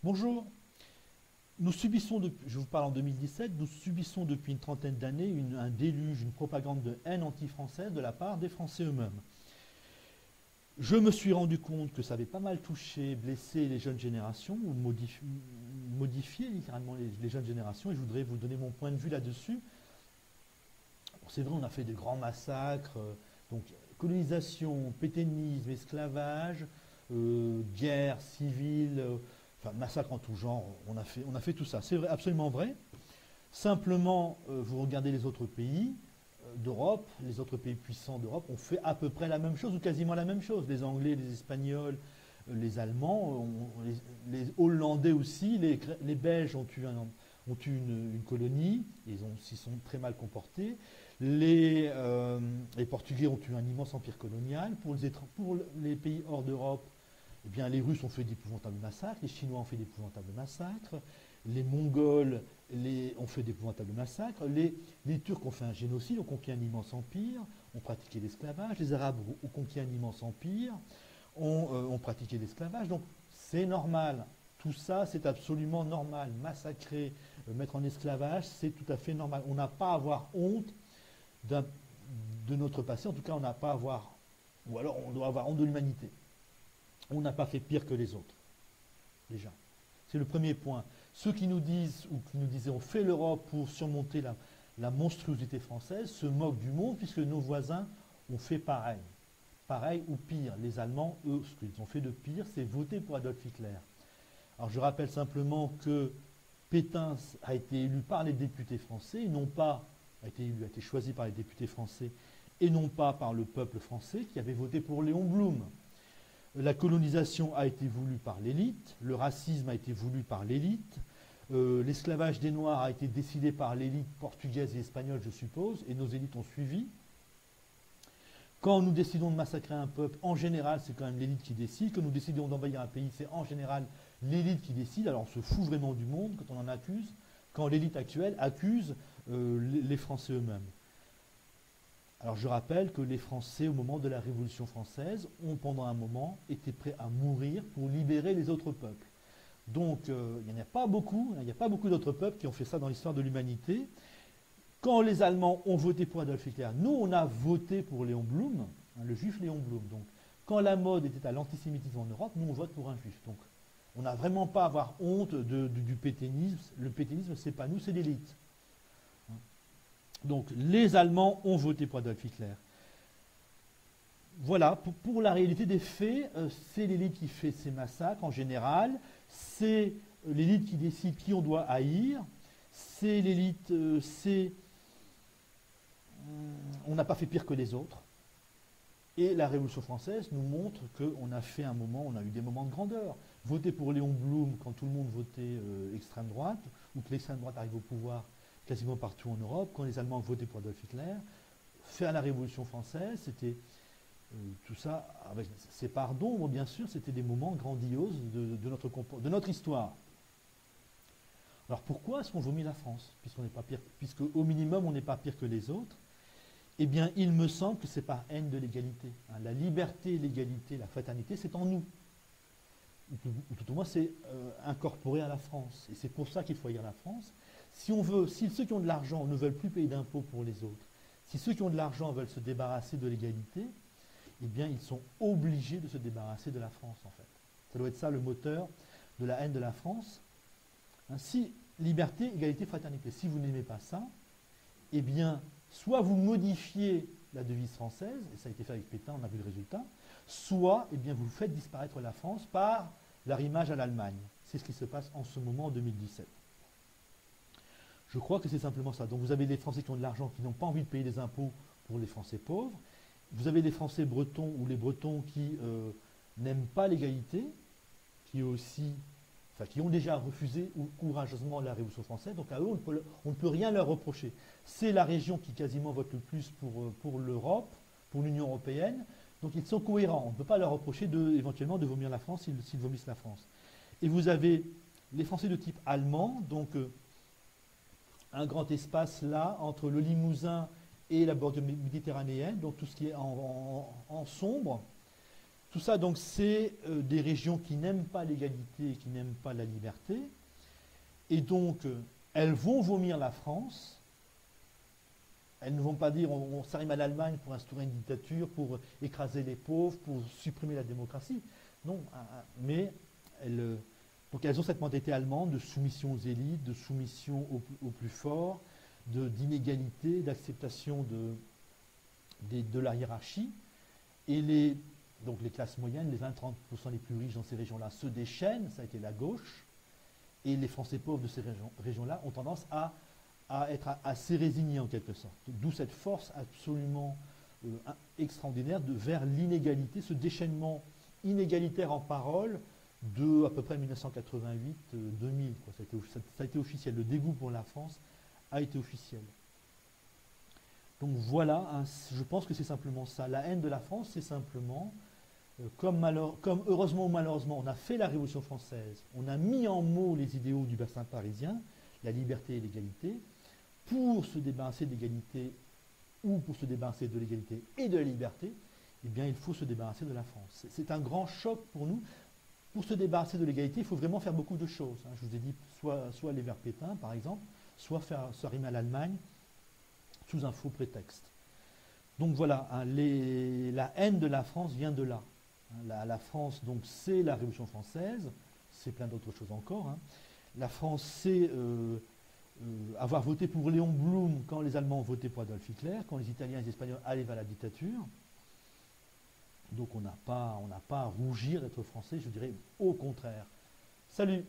Bonjour. Nous subissons, je vous parle en 2017, nous subissons depuis une trentaine d'années un déluge, une propagande de haine anti-française de la part des Français eux-mêmes. Je me suis rendu compte que ça avait pas mal touché, blessé les jeunes générations, ou modifié littéralement les jeunes générations, et je voudrais vous donner mon point de vue là-dessus. C'est vrai, on a fait des grands massacres, donc colonisation, pétainisme, esclavage, guerre civile, enfin massacre en tout genre, on a fait tout ça. C'est vrai, absolument vrai. Simplement, vous regardez les autres pays d'Europe, les autres pays puissants d'Europe ont fait à peu près la même chose ou quasiment la même chose. Les Anglais, les Espagnols, les Allemands, les Hollandais aussi, les Belges ont eu, une colonie, ils s'y sont très mal comportés. Les Portugais ont eu un immense empire colonial. Pour les pays hors d'Europe, eh bien, les Russes ont fait d'épouvantables massacres, les Chinois ont fait d'épouvantables massacres, les Mongols ont fait d'épouvantables massacres, les Turcs ont fait un génocide, ont conquis un immense empire, ont pratiqué l'esclavage, les Arabes ont conquis un immense empire, ont pratiqué l'esclavage. Donc c'est normal. Tout ça, c'est absolument normal. Massacrer, mettre en esclavage, c'est tout à fait normal. On n'a pas à avoir honte de notre passé. En tout cas, on n'a pas à avoir, ou alors on doit avoir honte de l'humanité. On n'a pas fait pire que les autres, déjà. C'est le premier point. Ceux qui nous disent, ou qui nous disaient, on fait l'Europe pour surmonter la monstruosité française, se moquent du monde, puisque nos voisins ont fait pareil. Pareil ou pire. Les Allemands, eux, ce qu'ils ont fait de pire, c'est voter pour Adolf Hitler. Alors je rappelle simplement que Pétain a été élu par les députés français, et non pas, a été choisi par les députés français, et non pas par le peuple français qui avait voté pour Léon Blum. La colonisation a été voulue par l'élite, le racisme a été voulu par l'élite, l'esclavage des Noirs a été décidé par l'élite portugaise et espagnole, je suppose, et nos élites ont suivi. Quand nous décidons de massacrer un peuple, en général, c'est quand même l'élite qui décide. Quand nous décidons d'envahir un pays, c'est en général l'élite qui décide. Alors on se fout vraiment du monde quand on en accuse, quand l'élite actuelle accuse les Français eux-mêmes. Alors je rappelle que les Français, au moment de la Révolution française, ont pendant un moment été prêts à mourir pour libérer les autres peuples. Donc il n'y a pas beaucoup d'autres peuples qui ont fait ça dans l'histoire de l'humanité. Quand les Allemands ont voté pour Adolf Hitler, nous on a voté pour Léon Blum, le juif Léon Blum. Donc quand la mode était à l'antisémitisme en Europe, nous on vote pour un juif. Donc on n'a vraiment pas à avoir honte du pétainisme. Le pétainisme, c'est pas nous, c'est l'élite. Donc les Allemands ont voté pour Adolf Hitler. Voilà, pour la réalité des faits, c'est l'élite qui fait ces massacres en général, c'est l'élite qui décide qui on doit haïr, c'est l'élite, on n'a pas fait pire que les autres. Et la Révolution française nous montre qu'on a fait un moment, on a eu des moments de grandeur. Voter pour Léon Blum quand tout le monde votait extrême droite, ou que l'extrême droite arrive au pouvoir quasiment partout en Europe, quand les Allemands votaient pour Adolf Hitler, faire la Révolution française, c'était tout ça, avec ses parts d'ombre bien sûr, c'était des moments grandioses de notre histoire. Alors pourquoi est-ce qu'on vomit la France, puisqu'on n'est pas pire, puisque au minimum on n'est pas pire que les autres? Eh bien, il me semble que c'est par haine de l'égalité. La liberté, l'égalité, la fraternité, c'est en nous. Ou tout au moins, c'est incorporé à la France. Et c'est pour ça qu'il faut haïr la France. Si ceux qui ont de l'argent ne veulent plus payer d'impôts pour les autres, si ceux qui ont de l'argent veulent se débarrasser de l'égalité, eh bien, ils sont obligés de se débarrasser de la France, en fait. Ça doit être ça le moteur de la haine de la France. Si liberté, égalité, fraternité, si vous n'aimez pas ça, eh bien, soit vous modifiez la devise française, et ça a été fait avec Pétain, on a vu le résultat, soit eh bien, vous faites disparaître la France par l'arrimage à l'Allemagne. C'est ce qui se passe en ce moment en 2017. Je crois que c'est simplement ça. Donc vous avez les Français qui ont de l'argent, qui n'ont pas envie de payer des impôts pour les Français pauvres. Vous avez les Français bretons ou les Bretons qui n'aiment pas l'égalité, qui ont déjà refusé courageusement la Révolution française. Donc à eux, on ne peut rien leur reprocher. C'est la région qui quasiment vote le plus pour l'Europe, pour l'Union européenne. Donc ils sont cohérents. On ne peut pas leur reprocher éventuellement de vomir la France s'ils vomissent la France. Et vous avez les Français de type allemand, donc un grand espace là, entre le Limousin et la bordure méditerranéenne, donc tout ce qui est en sombre. Tout ça, donc, c'est des régions qui n'aiment pas l'égalité, qui n'aiment pas la liberté. Et donc, elles vont vomir la France. Elles ne vont pas dire on s'arrime à l'Allemagne pour instaurer une dictature, pour écraser les pauvres, pour supprimer la démocratie. Non, mais donc elles ont cette mentalité allemande de soumission aux élites, de soumission aux plus forts, d'inégalité, d'acceptation de la hiérarchie. Et donc les classes moyennes, les 20-30% les plus riches dans ces régions-là se déchaînent, ça a été la gauche. Et les Français pauvres de ces régions-là ont tendance à être assez résignés en quelque sorte. D'où cette force absolument extraordinaire vers l'inégalité, ce déchaînement inégalitaire en parole de à peu près 1988-2000. Ça a été officiel. Le dégoût pour la France a été officiel. Donc voilà, je pense que c'est simplement ça. La haine de la France, c'est simplement, comme heureusement ou malheureusement, on a fait la Révolution française, on a mis en mots les idéaux du bassin parisien, la liberté et l'égalité, pour se débarrasser de l'égalité ou pour se débarrasser de l'égalité et de la liberté, eh bien il faut se débarrasser de la France. C'est un grand choc pour nous. Pour se débarrasser de l'égalité, il faut vraiment faire beaucoup de choses. Je vous ai dit, soit les Verts Pétain, par exemple, soit se rimer à l'Allemagne sous un faux prétexte. Donc voilà, la haine de la France vient de là. La France, donc, c'est la Révolution française, c'est plein d'autres choses encore. La France, c'est avoir voté pour Léon Blum quand les Allemands ont voté pour Adolf Hitler, quand les Italiens et les Espagnols allaient vers la dictature. Donc on n'a pas à rougir d'être français, je dirais au contraire. Salut!